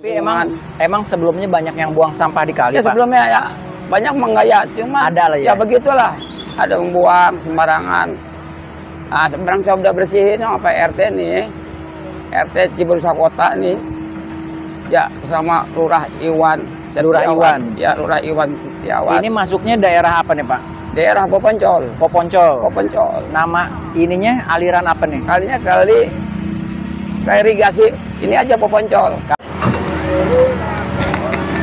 Tapi emang sebelumnya banyak yang buang sampah di kali, ya, Pak? sebelumnya ya banyak menggaya, cuma ada lah ya. Ya begitulah, ada membuang sembarangan. Nah, sekarang saya udah bersihin sama Pak RT nih, RT Cibarusah Kota nih, ya sama Lurah Iwan. Lurah Iwan. Ya, Lurah Iwan Setiawan. Ini masuknya daerah apa nih, Pak? Daerah Poponcol. Poponcol. Poponcol. Nama ininya aliran apa nih? Kalinya kali irigasi ini aja Poponcol.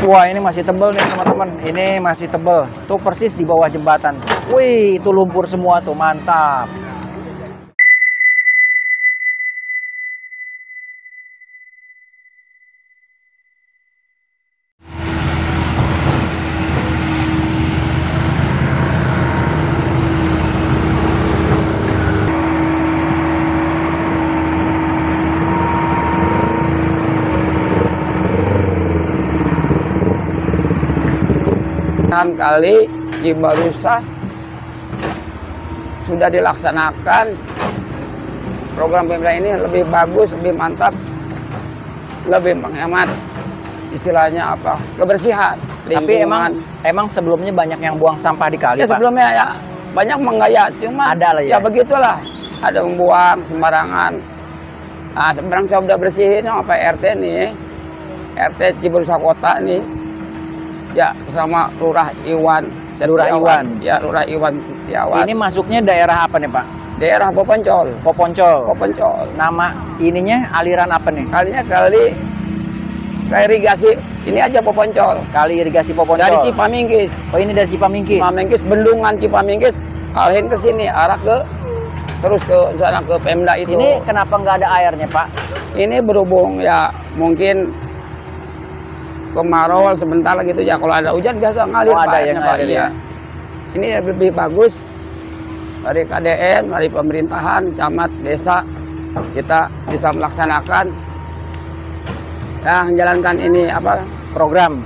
Wah, ini masih tebel nih teman-teman. Ini masih tebel. Tuh persis di bawah jembatan. Wih, itu lumpur semua tuh, mantap. Kali Cibarusah sudah dilaksanakan, program pemerintah ini lebih bagus, lebih mantap, lebih menghemat istilahnya apa, kebersihan lingkungan. Tapi emang sebelumnya banyak yang buang sampah di kali, ya, Pak? sebelumnya ya banyak menggaya, cuma ada lah ya. Ya begitulah, ada membuang sembarangan. Nah, sekarang saya udah bersihin sama Pak RT nih, RT Cibarusah Kota nih, ya sama Lurah Iwan. Lurah Iwan. Ya, Lurah Iwan Setiawan. Ini masuknya daerah apa nih, Pak? Daerah Poponcol. Poponcol. Poponcol. Nama ininya aliran apa nih? Kalinya kali irigasi ini aja Poponcol. Kali irigasi Poponcol. Dari Cipamingkis. Oh, ini dari Cipamingkis. Cipamingkis, bendungan Cipamingkis, alihin ke sini, arah ke terus ke sana ke Pemda itu. Ini kenapa nggak ada airnya, Pak? Ini berhubung ya mungkin kemarau sebentar gitu ya, kalau ada hujan biasa ngalir. Ada yang ngalir ya. Ini lebih bagus dari KDM, dari pemerintahan, camat, desa, kita bisa melaksanakan ya, menjalankan ini apa program.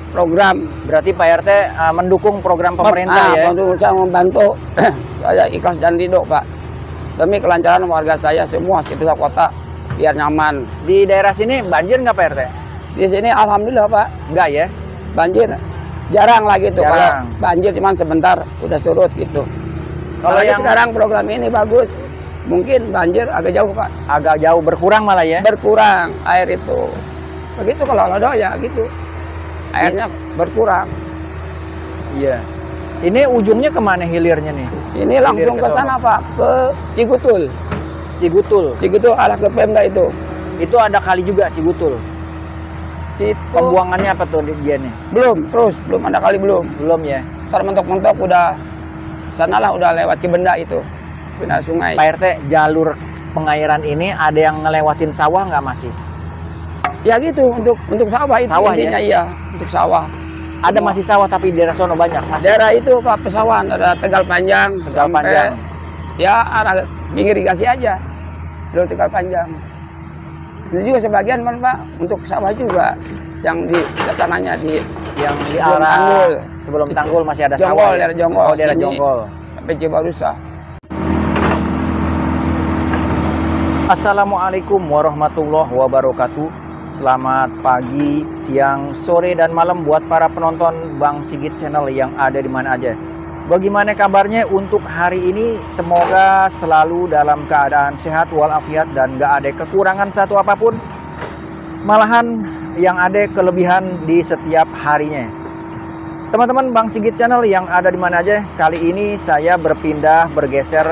Berarti Pak RT mendukung program pemerintah ya? Saya membantu. Saya ikhlas dan ridho, Pak, demi kelancaran warga saya semua Cibarusah Kota biar nyaman. Di daerah sini banjir nggak, Pak RT? Di sini alhamdulillah, Pak. Enggak ya? Banjir jarang lah gitu. Jarang. Kalau banjir cuman sebentar udah surut gitu. Kalau yang sekarang program ini bagus, mungkin banjir agak jauh, Pak. Agak jauh, berkurang malah ya? Berkurang air itu. Begitu kalau ada ya gitu. Airnya berkurang. Iya. Ini ujungnya kemana hilirnya nih? Ini langsung ke sana, Pak, ke Cigutul. Cigutul arah ke Pemda itu. Itu ada kali juga Cigutul. Itu pembuangannya apa tuh dia nih? Belum ada kali belum ya. Ntar mentok-mentok udah sanalah, udah lewat Cibenda itu benar sungai. Pak RT, jalur pengairan ini ada yang ngelewatin sawah nggak masih? Ya gitu, untuk sawah itu sawah, intinya ya? Iya, untuk sawah. Ada masih sawah tapi di daerah sono banyak masih. Daerah itu Pak pesawahan, ada Tegal Panjang, ya arah irigasi aja, jalur Tegal Panjang. Ini juga sebagian Pak untuk sawah juga, yang di sananya di arah Tanggul. Sebelum Tanggul masih ada Jonggol, sawah. Daerah Jonggol. Oh, daerah Jonggol. Sampai Cibarusah. Assalamualaikum warahmatullahi wabarakatuh. Selamat pagi, siang, sore, dan malam buat para penonton Bang Sigit Channel yang ada di mana aja. Bagaimana kabarnya untuk hari ini? Semoga selalu dalam keadaan sehat walafiat dan gak ada kekurangan satu apapun. Malahan yang ada kelebihan di setiap harinya. Teman-teman Bang Sigit Channel yang ada di mana aja, kali ini saya bergeser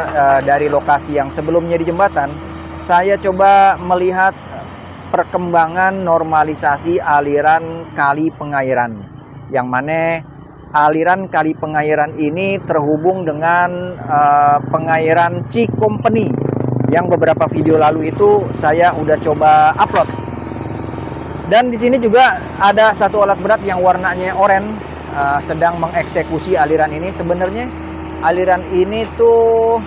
dari lokasi yang sebelumnya di jembatan. Saya coba melihat perkembangan normalisasi aliran kali pengairan, yang mana aliran kali pengairan ini terhubung dengan pengairan Cikompeni yang beberapa video lalu itu saya udah coba upload. Dan di sini juga ada satu alat berat yang warnanya oranye sedang mengeksekusi aliran ini. Sebenarnya aliran ini tuh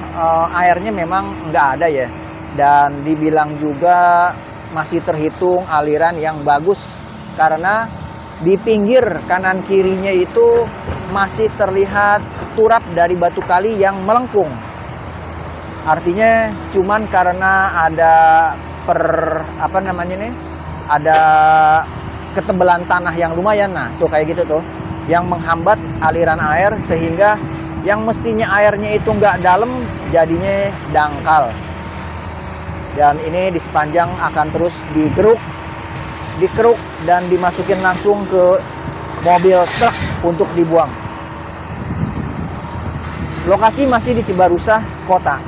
airnya memang nggak ada ya, dan dibilang juga masih terhitung aliran yang bagus karena di pinggir kanan kirinya itu masih terlihat turap dari batu kali yang melengkung. Artinya cuman karena ada ada ketebalan tanah yang lumayan. Nah, tuh kayak gitu tuh, yang menghambat aliran air sehingga yang mestinya airnya itu nggak dalam jadinya dangkal. Dan ini di sepanjang akan terus dikeruk dan dimasukin langsung ke mobil truk untuk dibuang. Lokasi masih di Cibarusah Kota.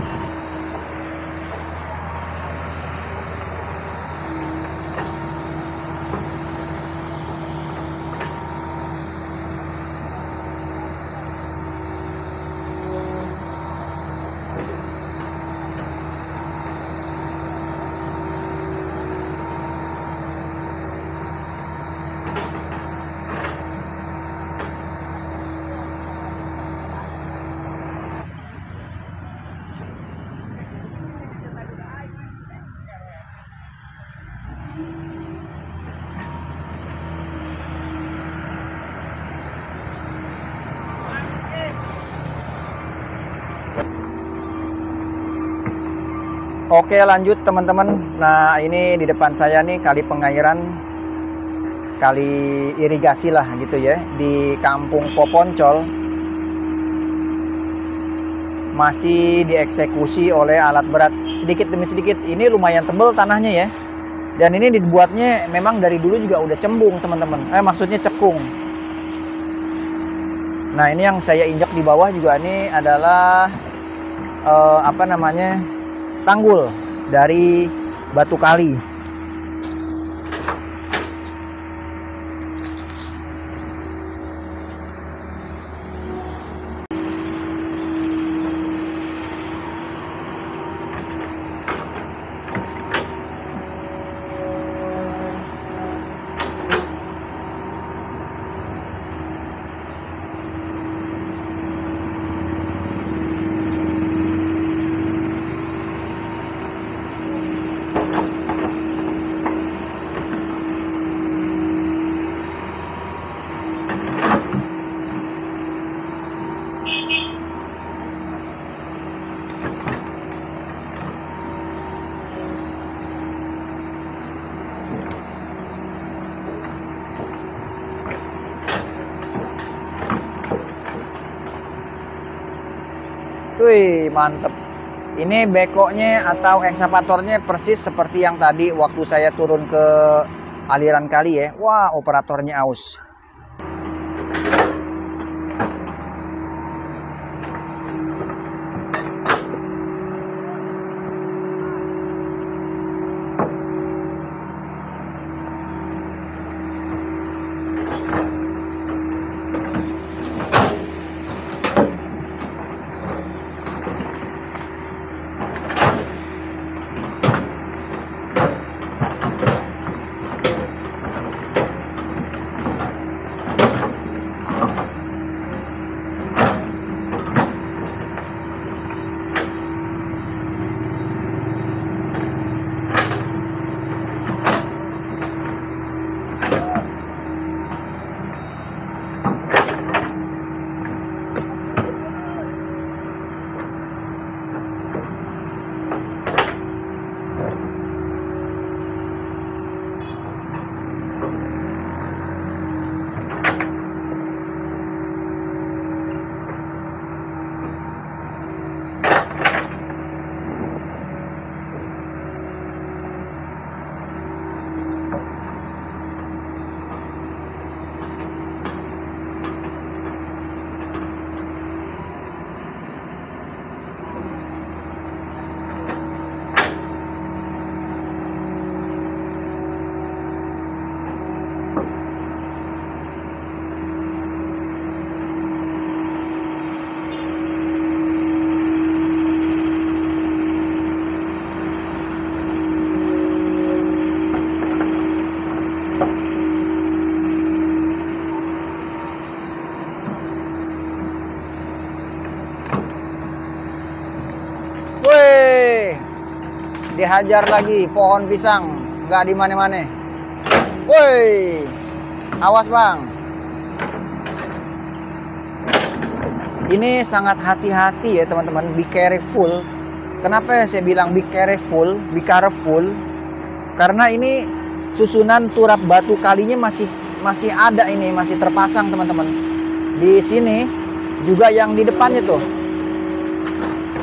Oke, lanjut teman-teman. Nah, ini di depan saya nih kali pengairan, kali irigasi lah gitu ya, di Kampung Poponcol. Masih dieksekusi oleh alat berat sedikit demi sedikit. Ini lumayan tebal tanahnya ya. Dan ini dibuatnya memang dari dulu juga udah cembung teman-teman. Maksudnya cekung. Nah, ini yang saya injak di bawah juga ini adalah tanggul dari batu kali. Wih, mantep. Ini bekoknya atau ekskavatornya persis seperti yang tadi waktu saya turun ke aliran kali ya. Wah, operatornya aus. Dihajar lagi pohon pisang, nggak di mana-mana. Woi, awas bang. Ini sangat hati-hati ya teman-teman, be careful. Kenapa ya saya bilang be careful? Karena ini susunan turap batu kalinya masih ada ini, masih terpasang teman-teman. Di sini juga yang di depannya tuh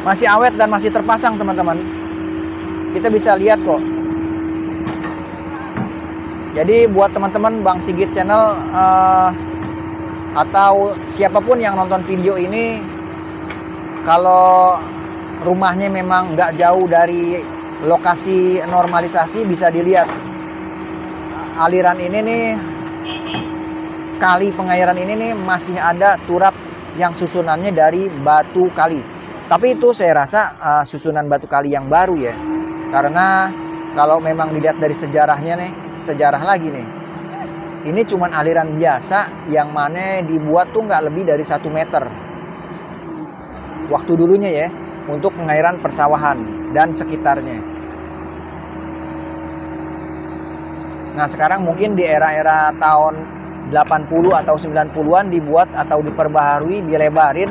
masih awet dan masih terpasang teman-teman. Kita bisa lihat kok. Jadi buat teman-teman Bang Sigit Channel atau siapapun yang nonton video ini, kalau rumahnya memang nggak jauh dari lokasi normalisasi, bisa dilihat aliran ini nih, kali pengairan ini nih masih ada turap yang susunannya dari batu kali. Tapi itu saya rasa susunan batu kali yang baru ya, karena kalau memang dilihat dari sejarahnya nih, sejarah lagi nih, ini cuman aliran biasa yang mana dibuat tuh nggak lebih dari 1 meter waktu dulunya ya, untuk pengairan persawahan dan sekitarnya. Nah sekarang mungkin di era-era tahun 80 atau 90-an dibuat atau diperbaharui, dilebarin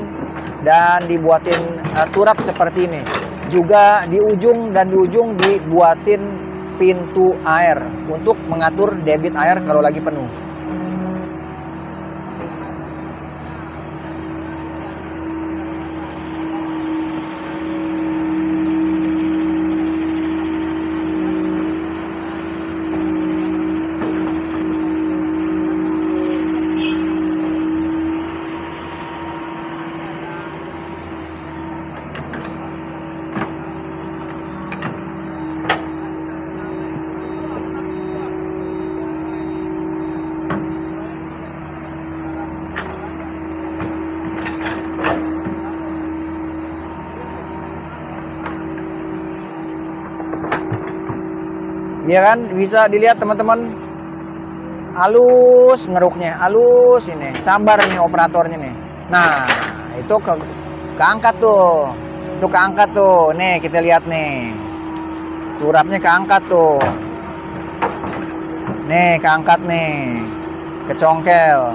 dan dibuatin turap seperti ini. Juga di ujung dan di ujung dibuatin pintu air untuk mengatur debit air kalau lagi penuh. Ya kan, bisa dilihat teman-teman, halus ngeruknya, halus ini, sabar nih operatornya nih. Nah itu keangkat tuh, itu keangkat tuh, nih kita lihat nih, turapnya keangkat tuh, nih keangkat nih, kecongkel.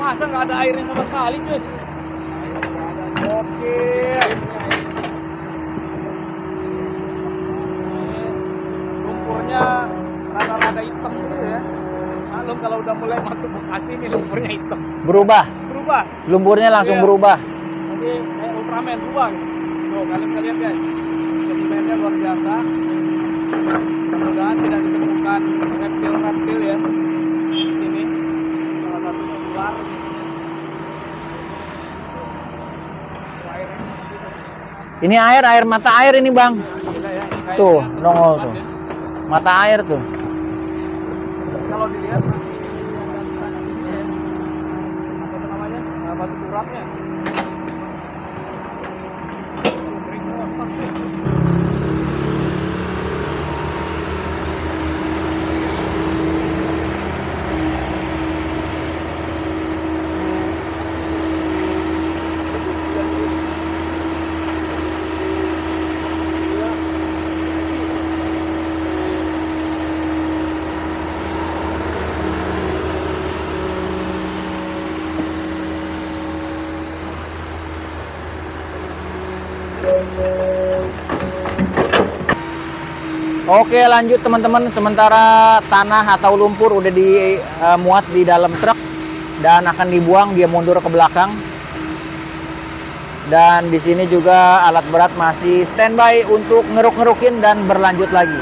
Masa nggak ada airnya sama sekali, cuy? Oke. Lumpurnya rada-rada hitam gitu ya. Maklum kalau udah mulai masuk Bekasi ini lumpurnya hitam. Berubah. Berubah. Lumpurnya langsung berubah. Jadi kayak Ultraman berubah. Tuh kalian lihat guys. Sedimennya luar biasa. Mudah-mudahan tidak ditemukan reptil-reptil ya di sini. Salah satunya ular. Ini air mata air ini bang. Tuh nongol tuh, mata air tuh. Kalau dilihat apa namanya, batu turapnya. Oke lanjut teman-teman, sementara tanah atau lumpur udah dimuat di dalam truk dan akan dibuang, dia mundur ke belakang. Dan di sini juga alat berat masih standby untuk ngeruk-ngerukin dan berlanjut lagi.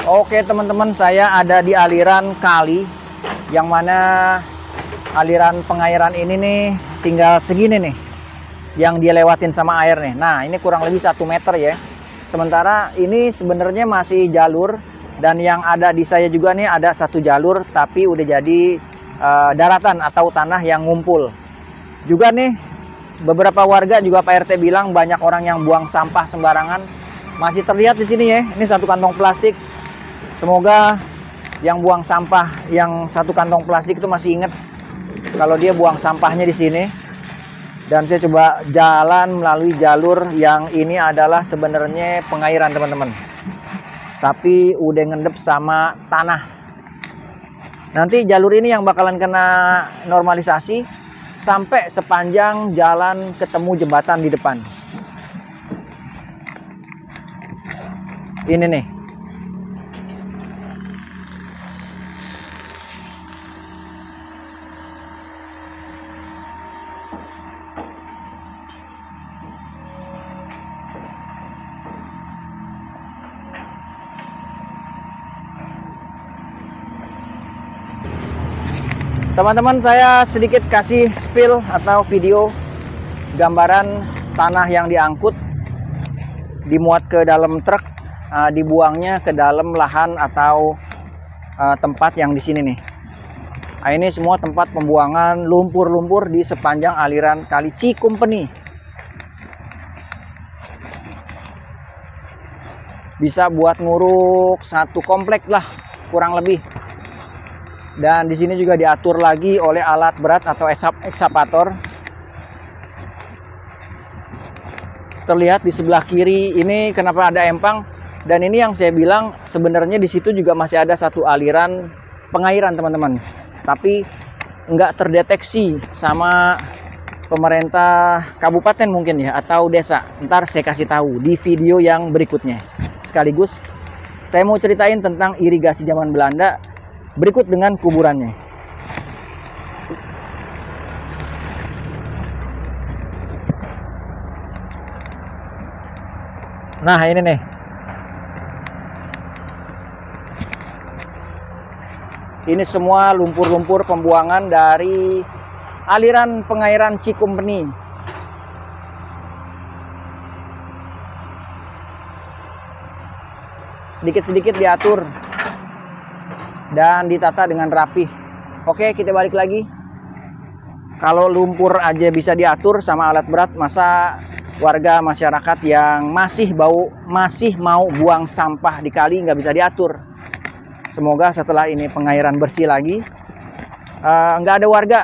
Oke teman-teman, saya ada di aliran kali yang mana aliran pengairan ini nih tinggal segini nih yang dia lewatin sama air nih. Nah ini kurang lebih 1 meter ya. Sementara ini sebenarnya masih jalur, dan yang ada di saya juga nih ada 1 jalur tapi udah jadi daratan atau tanah yang ngumpul. Juga nih beberapa warga juga Pak RT bilang banyak orang yang buang sampah sembarangan. Masih terlihat di sini ya. Ini satu kantong plastik. Semoga yang buang sampah yang satu kantong plastik itu masih ingat kalau dia buang sampahnya di sini. Dan saya coba jalan melalui jalur yang ini adalah sebenarnya pengairan teman-teman. Tapi udah ngendep sama tanah. Nanti jalur ini yang bakalan kena normalisasi sampai sepanjang jalan ketemu jembatan di depan. Ini nih. Teman-teman, saya sedikit kasih spill atau video gambaran tanah yang diangkut, dimuat ke dalam truk, dibuangnya ke dalam lahan atau tempat yang di sini nih. Nah, ini semua tempat pembuangan lumpur-lumpur di sepanjang aliran Kali Cikumpeni. Bisa buat nguruk satu komplek lah kurang lebih. Dan di sini juga diatur lagi oleh alat berat atau ekskavator. Terlihat di sebelah kiri ini kenapa ada empang. Dan ini yang saya bilang sebenarnya di situ juga masih ada satu aliran pengairan teman-teman. Tapi nggak terdeteksi sama pemerintah kabupaten mungkin ya atau desa. Ntar saya kasih tahu di video yang berikutnya. Sekaligus saya mau ceritain tentang irigasi zaman Belanda. Berikut dengan kuburannya. Nah, ini nih. Ini semua lumpur-lumpur pembuangan dari aliran pengairan Cikumpeni. Sedikit-sedikit diatur dan ditata dengan rapi. Oke, kita balik lagi. Kalau lumpur aja bisa diatur sama alat berat, masa warga masyarakat yang masih mau buang sampah di kali nggak bisa diatur. Semoga setelah ini pengairan bersih lagi, nggak ada warga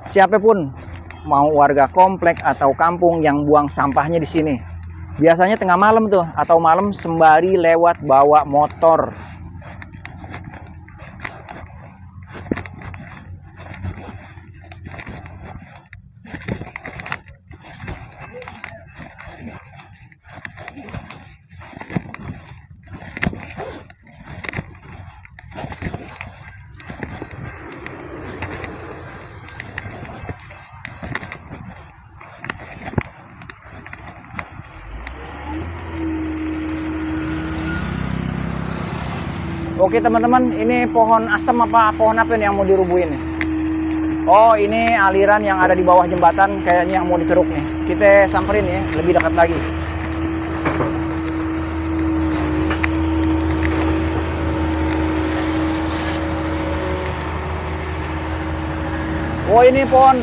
siapapun, mau warga komplek atau kampung yang buang sampahnya di sini. Biasanya tengah malam tuh atau malam sembari lewat bawa motor. Oke teman-teman, ini pohon asem apa pohon apa nih yang mau dirubuhin nih? Oh, ini aliran yang ada di bawah jembatan kayaknya yang mau dikeruk nih. Kita samperin ya, lebih dekat lagi. Oh, ini pohon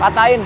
patahin.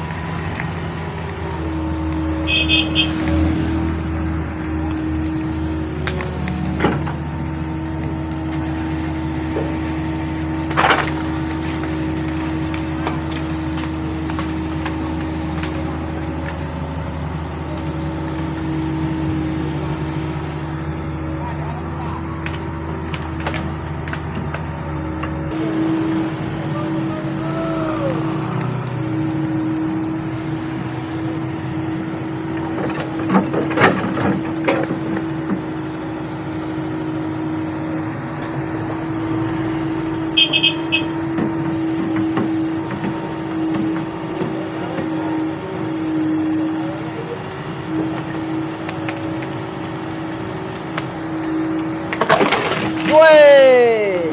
Woi,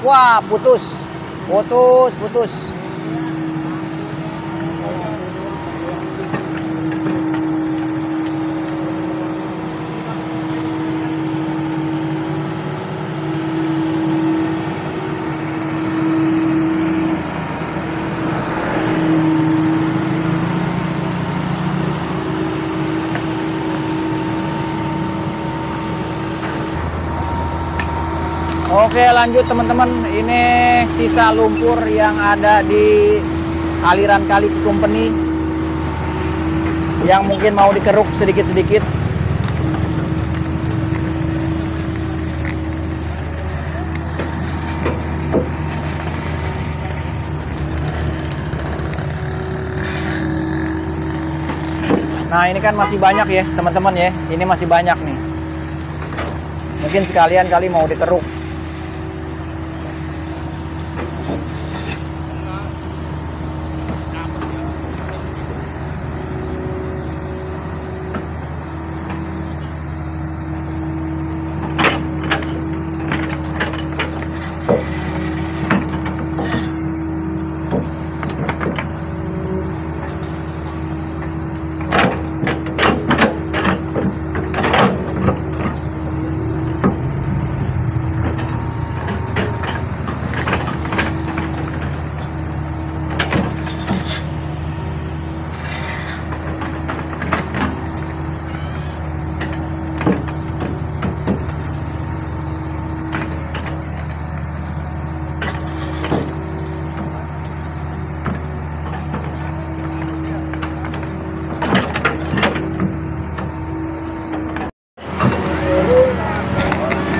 wah putus. Oke, lanjut teman-teman. Ini sisa lumpur yang ada di aliran Kali Cikumpeni yang mungkin mau dikeruk sedikit-sedikit. Nah, ini kan masih banyak ya teman-teman ya. Ini masih banyak nih. Mungkin sekalian kali mau dikeruk.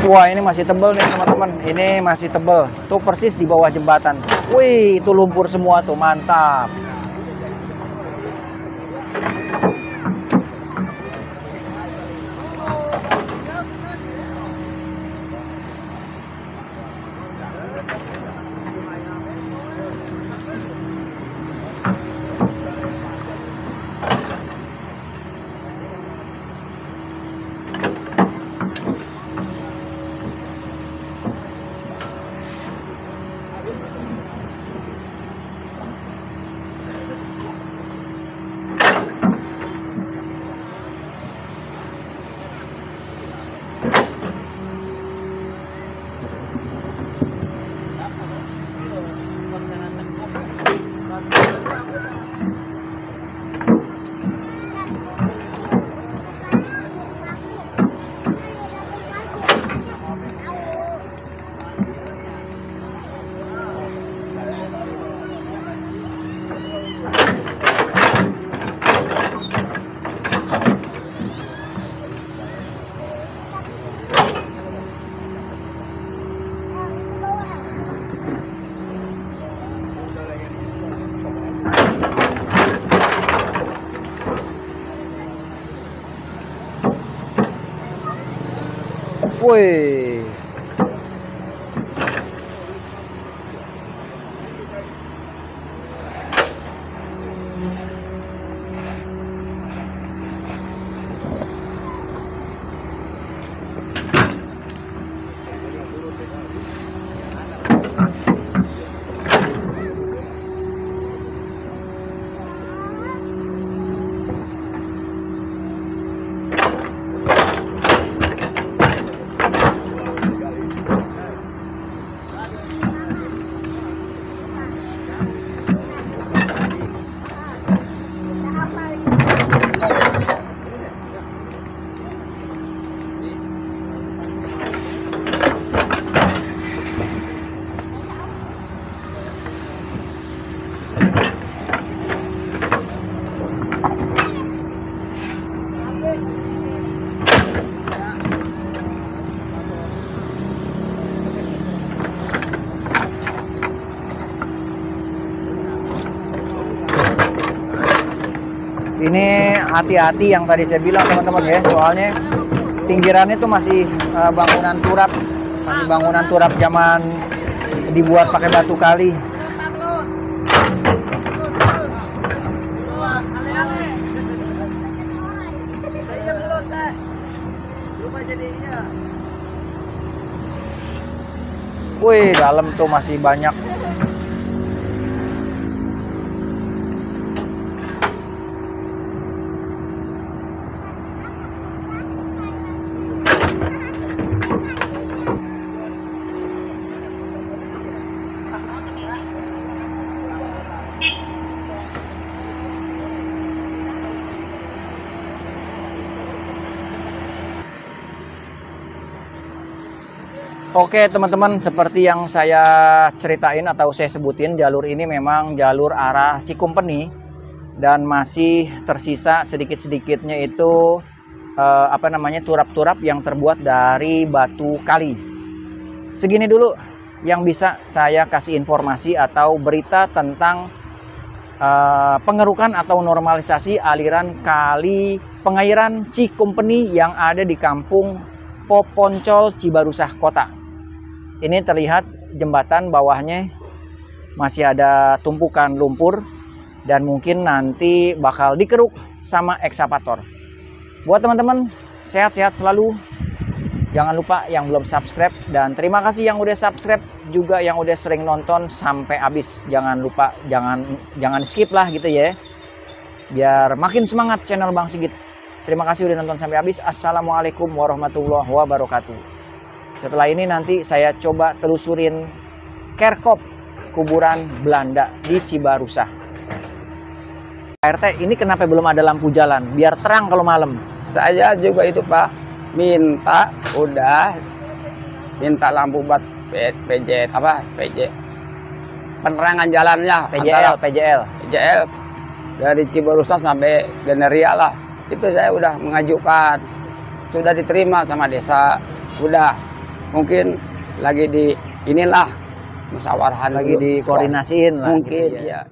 Wah, ini masih tebel nih teman-teman. Ini masih tebel. Tuh persis di bawah jembatan. Wih, itu lumpur semua tuh, mantap. Wih. Ini hati-hati yang tadi saya bilang teman-teman ya, soalnya pinggirannya tuh masih bangunan turap, masih bangunan turap zaman dibuat pakai batu kali. Wih, dalam tuh masih banyak. Oke teman-teman, seperti yang saya ceritain atau saya sebutin, jalur ini memang jalur arah Cikumpeni dan masih tersisa sedikit-sedikitnya itu turap-turap yang terbuat dari batu kali. Segini dulu yang bisa saya kasih informasi atau berita tentang pengerukan atau normalisasi aliran kali pengairan Cikumpeni yang ada di kampung Poponcol, Cibarusah Kota. Ini terlihat jembatan bawahnya masih ada tumpukan lumpur dan mungkin nanti bakal dikeruk sama ekskavator. Buat teman-teman, sehat-sehat selalu. Jangan lupa yang belum subscribe, dan terima kasih yang udah subscribe, juga yang udah sering nonton sampai habis. Jangan lupa, jangan skip lah gitu ya. Biar makin semangat channel Bang Sigit. Terima kasih udah nonton sampai habis. Assalamualaikum warahmatullahi wabarakatuh. Setelah ini nanti saya coba telusurin kerkop kuburan Belanda di Cibarusah. RT, ini kenapa belum ada lampu jalan? Biar terang kalau malam. Saya juga itu Pak, minta lampu buat PJ penerangan jalannya, PJL dari Cibarusah sampai Generia lah. Itu saya udah mengajukan, sudah diterima sama desa, udah mungkin lagi di inilah musyawarah lagi dikoordinasiin lah mungkin gitu ya.